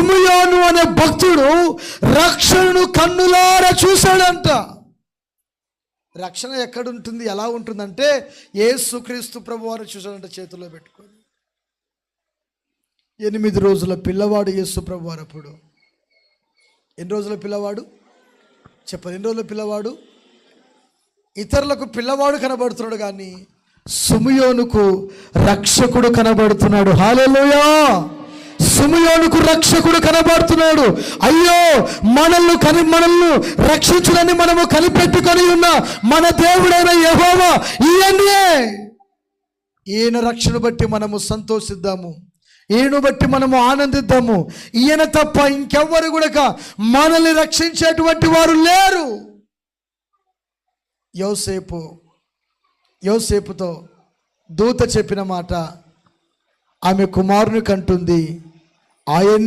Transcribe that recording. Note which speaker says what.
Speaker 1: సిమియోను అనే భక్తుడు రక్షణను కన్నులారా చూశాడంట. రక్షణ ఎక్కడుంటుంది, ఎలా ఉంటుందంటే యేసుక్రీస్తు ప్రభువారు చూశాడంట చేతిలో పెట్టుకొని. 8 రోజుల పిల్లవాడు యేసు ప్రభువారు. అప్పుడు ఎన్ని రోజుల పిల్లవాడు చెప్పండి, ఎన్ని రోజుల పిల్లవాడు? ఇతరులకు పిల్లవాడు కనబడుతున్నాడు, కానీ సిమియోనుకు రక్షకుడు కనబడుతున్నాడు. హల్లెలూయా! సిమియోనుకు రక్షకుడు కనబడుతున్నాడు. అయ్యో, మనల్ని రక్షించులని మనము కనిపెట్టుకొని ఉన్న మన దేవుడైన యెహోవా ఈయనే. ఈయన రక్షణ బట్టి మనము సంతోషిద్దాము, ఈయన బట్టి మనము ఆనందిద్దాము. ఈయన తప్ప ఇంకెవ్వరు కూడా మనల్ని రక్షించేటువంటి వారు లేరు. యోసేపుతో దూత చెప్పిన మాట ఆమె కుమారుని కంటుంది. ఆయన